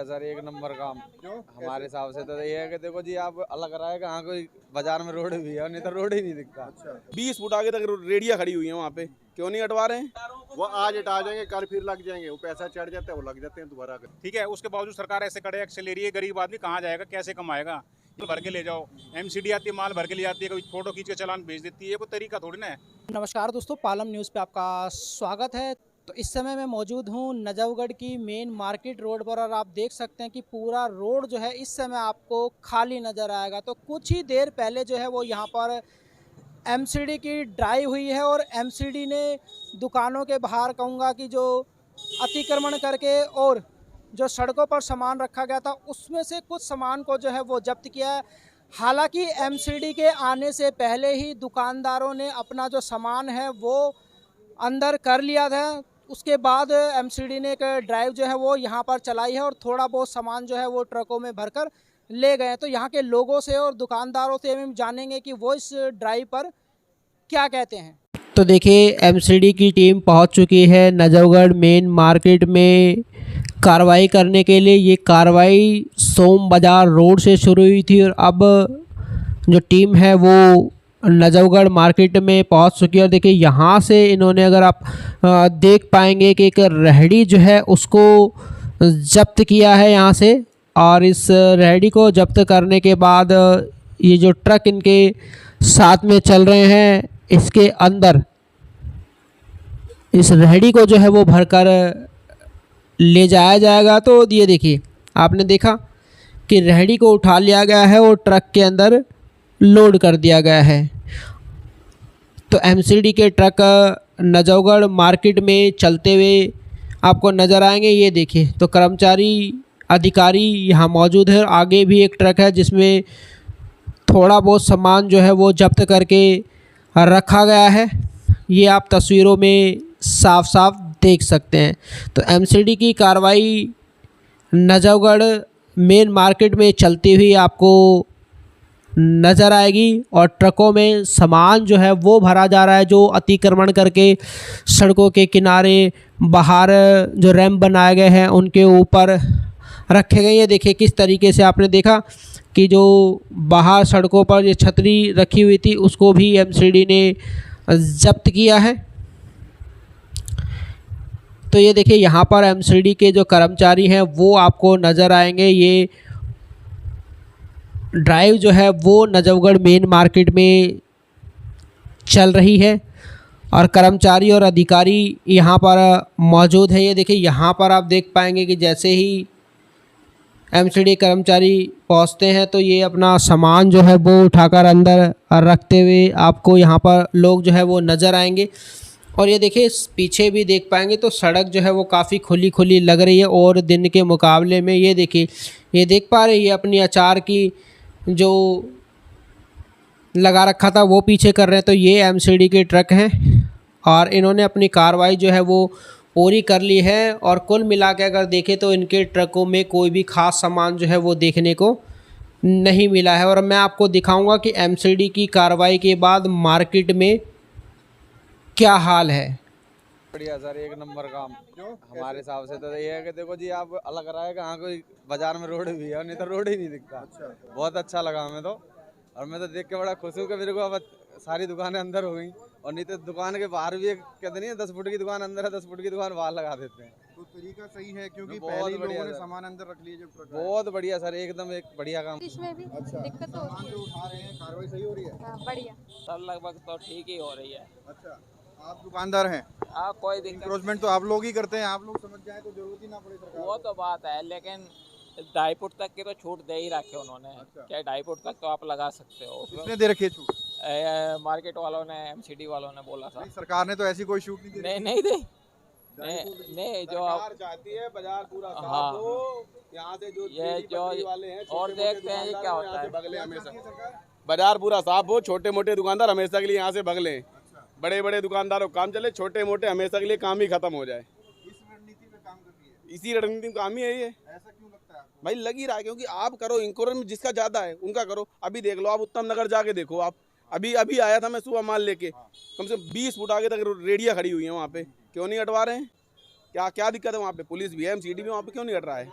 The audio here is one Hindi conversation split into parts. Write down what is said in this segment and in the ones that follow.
बढ़िया सर, एक नंबर काम। क्यों? हमारे हिसाब से तो ये है कि देखो जी, आप अलग रहा है कि हाँ कोई बाजार में रोड भी है, नहीं तो रोड ही नहीं दिखता। अच्छा, 20 फुट आगे तक रेडिया खड़ी हुई है वहाँ पे, क्यों नहीं हटवा रहे हैं? वो आज हटा जाएंगे, कल फिर लग जाएंगे, वो पैसा चढ़ जाता है, वो लग जाते हैं दोबारा। ठीक है, उसके बावजूद सरकार ऐसे कड़े एक्शन ले रही है। गरीब आदमी कहाँ जाएगा, कैसे कमाएगा? भर के ले जाओ, एमसीडी आती है, माल भर के ले जाती है, कोई फोटो खींच के चालान भेज देती है, कोई तरीका थोड़ी ना है। नमस्कार दोस्तों, पालम न्यूज़ पे आपका स्वागत है। तो इस समय मैं मौजूद हूँ नजफगढ़ की मेन मार्केट रोड पर और आप देख सकते हैं कि पूरा रोड जो है इस समय आपको खाली नज़र आएगा। तो कुछ ही देर पहले जो है वो यहाँ पर एमसीडी की ड्राइव हुई है और एमसीडी ने दुकानों के बाहर कहूँगा कि जो अतिक्रमण करके और जो सड़कों पर सामान रखा गया था उसमें से कुछ सामान को जो है वो जब्त किया है। हालांकि एमसीडी के आने से पहले ही दुकानदारों ने अपना जो सामान है वो अंदर कर लिया था। उसके बाद एमसीडी ने एक ड्राइव जो है वो यहाँ पर चलाई है और थोड़ा बहुत सामान जो है वो ट्रकों में भरकर ले गए हैं। तो यहाँ के लोगों से और दुकानदारों से हम जानेंगे कि वो इस ड्राइव पर क्या कहते हैं। तो देखिए, एमसीडी की टीम पहुँच चुकी है नजफगढ़ मेन मार्केट में कार्रवाई करने के लिए। ये कार्रवाई सोम बाज़ार रोड से शुरू हुई थी और अब जो टीम है वो नजफगढ़ मार्केट में पहुंच चुकी है। और देखिए, यहाँ से इन्होंने, अगर आप देख पाएंगे कि एक रेहड़ी जो है उसको जब्त किया है यहाँ से। और इस रेहड़ी को जब्त करने के बाद ये जो ट्रक इनके साथ में चल रहे हैं, इसके अंदर इस रेहड़ी को जो है वो भरकर ले जाया जाएगा। तो ये देखिए, आपने देखा कि रेहड़ी को उठा लिया गया है और ट्रक के अंदर लोड कर दिया गया है। तो एमसीडी के ट्रक नजफगढ़ मार्केट में चलते हुए आपको नज़र आएंगे। ये देखिए, तो कर्मचारी अधिकारी यहाँ मौजूद है। आगे भी एक ट्रक है जिसमें थोड़ा बहुत सामान जो है वो जब्त करके रखा गया है। ये आप तस्वीरों में साफ साफ देख सकते हैं। तो एमसीडी की कार्रवाई नजफगढ़ मेन मार्केट में चलती हुई आपको नज़र आएगी और ट्रकों में सामान जो है वो भरा जा रहा है, जो अतिक्रमण करके सड़कों के किनारे बाहर जो रैंप बनाए गए हैं उनके ऊपर रखे गए। ये देखिए किस तरीके से आपने देखा कि जो बाहर सड़कों पर ये छतरी रखी हुई थी उसको भी एमसीडी ने जब्त किया है। तो ये देखिए, यहाँ पर एमसीडी के जो कर्मचारी हैं वो आपको नज़र आएंगे। ये ड्राइव जो है वो नजफगढ़ मेन मार्केट में चल रही है और कर्मचारी और अधिकारी यहाँ पर मौजूद है। ये देखिए, यहाँ पर आप देख पाएंगे कि जैसे ही एमसीडी कर्मचारी पहुँचते हैं तो ये अपना सामान जो है वो उठाकर अंदर रखते हुए आपको यहाँ पर लोग जो है वो नज़र आएंगे। और ये देखिए, पीछे भी देख पाएंगे तो सड़क जो है वो काफ़ी खुली खुली लग रही है और दिन के मुकाबले में। ये देखिए, ये देख पा रहे हैं, ये अपनी अचार की जो लगा रखा था वो पीछे कर रहे हैं। तो ये एमसीडी के ट्रक हैं और इन्होंने अपनी कार्रवाई जो है वो पूरी कर ली है। और कुल मिला के अगर देखें तो इनके ट्रकों में कोई भी ख़ास सामान जो है वो देखने को नहीं मिला है। और मैं आपको दिखाऊंगा कि एमसीडी की कार्रवाई के बाद मार्केट में क्या हाल है। बढ़िया सर, एक नंबर काम। क्यों? हमारे हिसाब से तो ये है कि देखो जी, आप अलग रहा है कि हाँ कोई बाजार में रोड भी है, नहीं तो रोड ही नहीं दिखता। अच्छा, बहुत अच्छा लगा हमें तो, और मैं तो देख के बड़ा खुश हूँ कि मेरे को अब सारी दुकानें अंदर हो गई। और नहीं तो दुकान के बाहर भी एक कहते नहीं है 10 फुट की दुकान अंदर है, 10 फुट की दुकान बाहर लगा देते हैं। तो तरीका सही है क्योंकि बहुत पहले ही बढ़िया लोगों ने सर। सामान अंदर रख लिए जो ट्रक आया। बहुत बढ़िया सर, एकदम एक बढ़िया काम। इसमें भी अच्छा, दिक्कत तो सामान होती जो उठा रहे हैं, कार्रवाई सही हो रही है। है। हाँ, बढ़िया। सर लगभग तो ठीक ही हो रही है। अच्छा, आप दुकानदार हैं, कोई दिक्कत इंक्रोचमेंट तो आप लोग ही करते हैं, आप लोग समझ जाए तो जरूरत ही ना पड़े सरकार वो को। तो बात है, लेकिन 2.5 फुट तक की तो छूट दे ही रखे उन्होंने। अच्छा। क्या 2.5 फुट तक तो आप लगा सकते हो उसमें। किसने दे रखी है छूट? मार्केट वालों ने, एमसीडी वालों ने बोला था। नहीं, सरकार ने तो ऐसी कोई छूट नहीं दी। नहीं नहीं दे नहीं जो आप सरकार चाहती है बाजार पूरा साफ हाँ। हो, यहाँ से जो ये रेहड़ी जो पटरी वाले हैं, और छोटे-मोटे देखते हैं ये दुकानदार क्या हैं, होता यहाँ है। से भगले हमेशा। सरकार? बाजार पूरा साफ हो, छोटे मोटे दुकानदार हमेशा के लिए यहाँ से भगले। बड़े बड़े दुकानदारों को काम चले, छोटे मोटे हमेशा के लिए काम ही खत्म हो जाए। इस रणनीति पे काम करती है। इसी रणनीति में काम ही है ये। ऐसा क्यों लगता है आपको? भाई लग ही रहा है, क्योंकि आप करो इंक्रोच में जिसका ज्यादा है उनका करो। अभी देख लो, आप उत्तम नगर जाके देखो। आप अभी अभी आया था मैं सुबह माल लेके, कम से कम 20 फुट आगे तक रेडिया खड़ी हुई है वहाँ पे, क्यों नहीं हटवा रहे हैं? क्या क्या दिक्कत है वहाँ पे? पुलिस भी है, एमसीडी भी वहाँ पे, क्यों नहीं हट रहा है?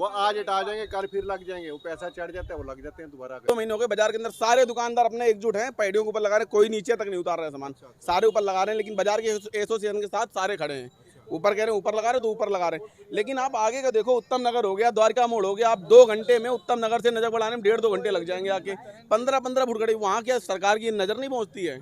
वो आज हटा जाएंगे, कल फिर लग जाएंगे, वो पैसा चढ़ जाता है वो लग जाते हैं दोबारा। 2 महीने हो गए बाजार के अंदर सारे दुकानदार अपने एकजुट हैं, पैडियों के ऊपर लगा रहे हैं, कोई नीचे तक नहीं उतार रहे सामान, सारे ऊपर लगा रहे हैं। लेकिन बाजार के एसोसिएशन के साथ सारे खड़े हैं, ऊपर कह रहे हैं ऊपर लगा रहे तो ऊपर लगा रहे हैं। लेकिन आप आगे का देखो, उत्तम नगर हो गया, द्वारका मोड़ हो गया, आप 2 घंटे में उत्तम नगर से नजर बढ़ाने में 1.5-2 घंटे लग जाएंगे। आके 15-15 फुट खड़ी, वहाँ क्या सरकार की नजर नहीं पहुँचती है?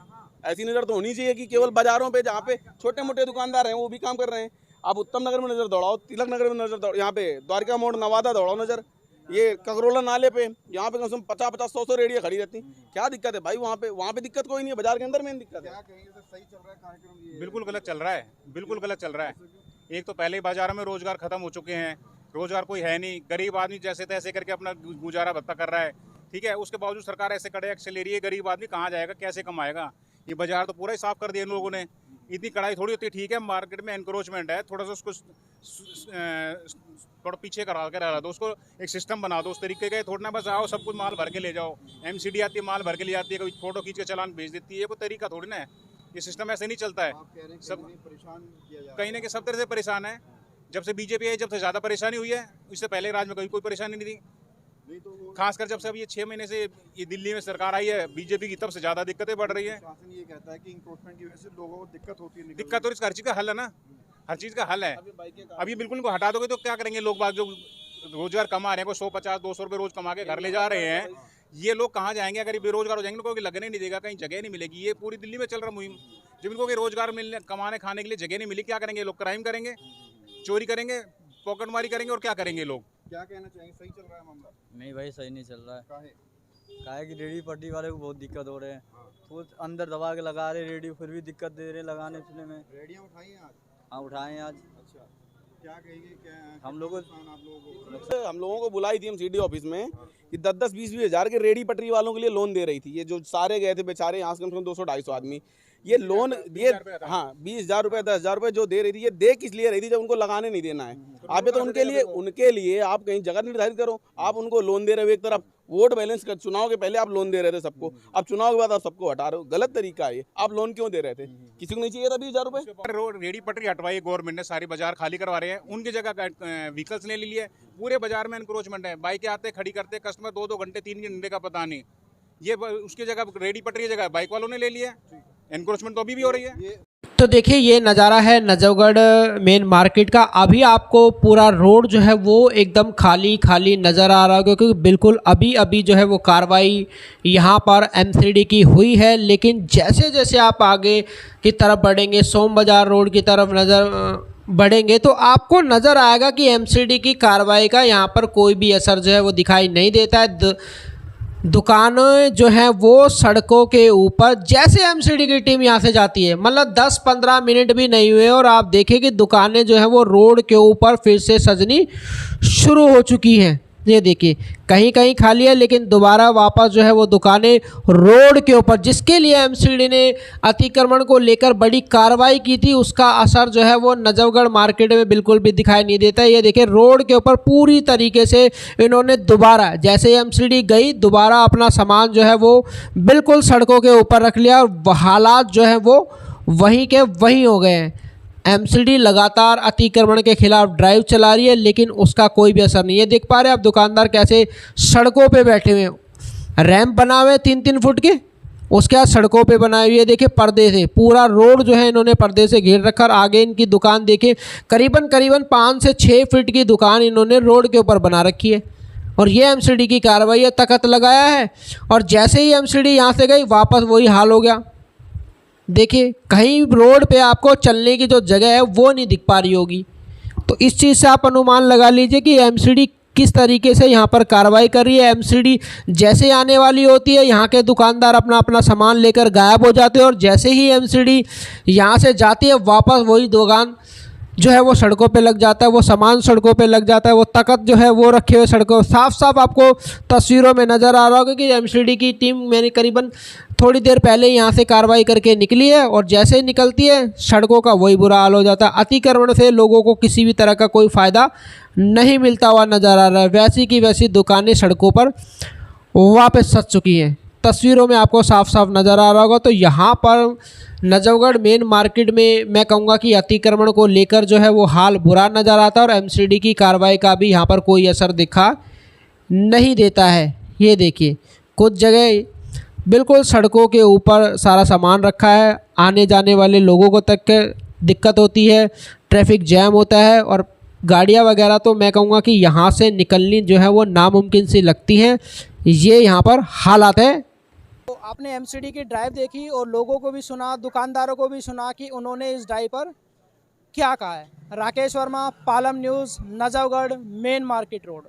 ऐसी नजर तो होनी चाहिए कि केवल बाजारों पे जहाँ पे छोटे मोटे दुकानदार हैं वो भी काम कर रहे हैं। आप उत्तम नगर में नजर दौड़ाओ, तिलक नगर में नजर दौड़ाओ, यहाँ पे द्वारका मोड़ नवादा दौड़ाओ नजर, ये ककरोला नाले पे यहाँ पे कम से कम 50-50, 100-100 रेडियाँ खड़ी रहती। क्या दिक्कत है भाई? वहाँ पे दिक्कत कोई नहीं है, बाजार के अंदर मेन दिक्कत है। बिल्कुल गलत चल रहा है, बिल्कुल गलत चल रहा है। एक तो पहले ही बाजार में रोजगार खत्म हो चुके हैं, रोजगार कोई है नहीं, गरीब आदमी जैसे तैसे करके अपना गुजारा भत्ता कर रहा है, ठीक है। उसके बावजूद सरकार ऐसे कड़े एक्शन ले रही है, गरीब आदमी कहाँ जाएगा, कैसे कमाएगा? ये बाजार तो पूरा ही साफ कर दिया इन लोगों ने। इतनी कड़ाई थोड़ी होती, ठीक है मार्केट में एनक्रोचमेंट है, थोड़ा सा उसको थोड़ा पीछे करा के रहा दो, उसको एक सिस्टम बना दो उस तरीके का। थोड़ा ना बस आओ सब कुछ माल भर के ले जाओ, एमसीडी आती है माल भर के ले जाती है, कोई फोटो खींच के चालान भेज देती है, कोई तरीका थोड़ी ना है। ये सिस्टम ऐसे नहीं चलता है। सब कहीं ना कहीं सब तरह से परेशान है। जब से बीजेपी आई जब से ज़्यादा परेशानी हुई है, इससे पहले राज्य में कभी कोई परेशानी नहीं थी। खासकर जब से अब ये 6 महीने से ये दिल्ली में सरकार आई है बीजेपी की, तब से ज़्यादा दिक्कतें बढ़ रही है। शासन ये कहता है कि इंक्रोचमेंट की वजह से लोगों को दिक्कत होती है। दिक्कत तो हर चीज़ का हल है ना, हर चीज़ का हल है। अभी बिल्कुल इनको हटा दोगे तो क्या करेंगे लोग बाग जो रोजगार कमा रहे हैं, कोई 150-200 रुपये रोज कमा के घर ले जा रहे हैं, ये लोग कहाँ जाएंगे? अगर बेरोजगार हो जाएंगे तो लगने नहीं देगा, कहीं जगह नहीं मिलेगी। ये पूरी दिल्ली में चल रहा मुहिम। जब इनको रोजगार मिलने कमाने खाने के लिए जगह नहीं मिली, क्या करेंगे लोग? क्राइम करेंगे, चोरी करेंगे, पॉकेटमारी करेंगे, और क्या करेंगे लोग? क्या कहना चाहेंगे, सही चल रहा है मामला? नहीं भाई सही नहीं चल रहा है। काहे? कि रेडी पट्टी वाले को बहुत दिक्कत हो रहे हैं, तो अंदर दबा के लगा रहे रेडी, फिर भी दिक्कत दे रहे लगाने में। रेडियाँ उठाई हैं आज? हाँ उठाए हैं आज। अच्छा, क्या कहेंगे? क्या हम लोगों हम लोगों को बुलाई थी एमसीडी ऑफिस में कि 10-10, 20-20 हज़ार के रेडी पटरी वालों के लिए लोन दे रही थी। ये जो सारे गए थे बेचारे, यहाँ से कम से कम 200-250 आदमी, ये लोन ये हाँ 20,000 रुपये 10,000 रुपये जो दे रही थी, ये दे किस लिए रही थी? जब उनको लगाने नहीं देना है। आप ये तो उनके लिए आप कहीं जगह निर्धारित करो। आप उनको लोन दे रहे हो, एक तरफ वोट बैलेंस कर, चुनाव के पहले आप लोन दे रहे थे सबको, अब चुनाव के बाद आप सबको हटा रहे हो। गलत तरीका है ये। आप लोन क्यों दे रहे थे? किसी को नहीं चाहिए था 20,000 रुपये? रेडी पटरी हटवाई गवर्नमेंट ने, सारी बाजार खाली करवा रहे हैं, उनकी जगह व्हीकल्स ले लिए। पूरे बाजार में एनक्रोचमेंट है, बाइकें आते खड़ी करते कस्टमर 2-2 घंटे 3 घंटे का पता नहीं। ये उसकी जगह रेडी पटरी की जगह बाइक वालों ने ले लिया। एनक्रोचमेंट तो अभी भी हो रही है। तो देखिए ये नज़ारा है नजफगढ़ मेन मार्केट का। अभी आपको पूरा रोड जो है वो एकदम खाली खाली नज़र आ रहा है, क्योंकि बिल्कुल अभी अभी जो है वो कार्रवाई यहाँ पर एमसीडी की हुई है। लेकिन जैसे जैसे आप आगे की तरफ बढ़ेंगे, सोम बाज़ार रोड की तरफ बढ़ेंगे, तो आपको नज़र आएगा कि एमसीडी की कार्रवाई का यहाँ पर कोई भी असर जो है वो दिखाई नहीं देता है। दुकानें जो हैं वो सड़कों के ऊपर, जैसे एमसीडी की टीम यहाँ से जाती है, मतलब 10-15 मिनट भी नहीं हुए और आप देखें कि दुकानें जो हैं वो रोड के ऊपर फिर से सजनी शुरू हो चुकी हैं। ये देखिए कहीं कहीं खाली है, लेकिन दोबारा वापस जो है वो दुकानें रोड के ऊपर, जिसके लिए एमसीडी ने अतिक्रमण को लेकर बड़ी कार्रवाई की थी, उसका असर जो है वो नजफगढ़ मार्केट में बिल्कुल भी दिखाई नहीं देता। ये देखिए रोड के ऊपर पूरी तरीके से इन्होंने दोबारा, जैसे एमसीडी गई, दोबारा अपना सामान जो है वो बिल्कुल सड़कों के ऊपर रख लिया और हालात जो है वो वहीं के वहीं हो गए हैं। एमसीडी लगातार अतिक्रमण के खिलाफ ड्राइव चला रही है, लेकिन उसका कोई भी असर नहीं है। देख पा रहे हैं आप दुकानदार कैसे सड़कों पे बैठे हुए हैं। रैंप बना हुए 3-3 फुट के, उसके बाद सड़कों पे बनाए हुए, देखिए पर्दे से पूरा रोड जो है इन्होंने पर्दे से घेर रखा। और आगे इनकी दुकान देखिए, करीबन 5 से 6 फीट की दुकान इन्होंने रोड के ऊपर बना रखी है। और ये एमसीडी की कार्रवाई है, तख्त लगाया है, और जैसे ही एमसीडी यहाँ से गई वापस वही हाल हो गया। देखिए कहीं रोड पे आपको चलने की जो जगह है वो नहीं दिख पा रही होगी। तो इस चीज़ से आप अनुमान लगा लीजिए कि एमसीडी किस तरीके से यहाँ पर कार्रवाई कर रही है। एमसीडी जैसे आने वाली होती है, यहाँ के दुकानदार अपना अपना सामान लेकर गायब हो जाते हैं, और जैसे ही एमसीडी यहाँ से जाती है वापस वही दुकान जो है वो सड़कों पे लग जाता है, वो सामान सड़कों पे लग जाता है, वो तख्त जो है वो रखे हुए सड़कों। साफ साफ आपको तस्वीरों में नज़र आ रहा होगा कि एमसीडी की टीम मैंने करीबन थोड़ी देर पहले यहाँ से कार्रवाई करके निकली है, और जैसे ही निकलती है सड़कों का वही बुरा हाल हो जाता है। अतिक्रमण से लोगों को किसी भी तरह का कोई फ़ायदा नहीं मिलता हुआ नज़र आ रहा है। वैसी की वैसी दुकानें सड़कों पर वापस सज चुकी हैं। तस्वीरों में आपको साफ साफ नज़र आ रहा होगा। तो यहाँ पर नजफगढ़ मेन मार्केट में मैं कहूँगा कि अतिक्रमण को लेकर जो है वो हाल बुरा नज़र आता है और एमसीडी की कार्रवाई का भी यहाँ पर कोई असर दिखा नहीं देता है। ये देखिए कुछ जगह बिल्कुल सड़कों के ऊपर सारा सामान रखा है, आने जाने वाले लोगों को तक के दिक्कत होती है, ट्रैफिक जैम होता है और गाड़ियाँ वगैरह तो मैं कहूँगा कि यहाँ से निकलनी जो है वो नामुमकिन सी लगती हैं। ये यहाँ पर हालात है। तो आपने एमसीडी की ड्राइव देखी और लोगों को भी सुना, दुकानदारों को भी सुना कि उन्होंने इस ड्राइव पर क्या कहा है। Rakesh Verma, Palam news, Najafgarh main market road.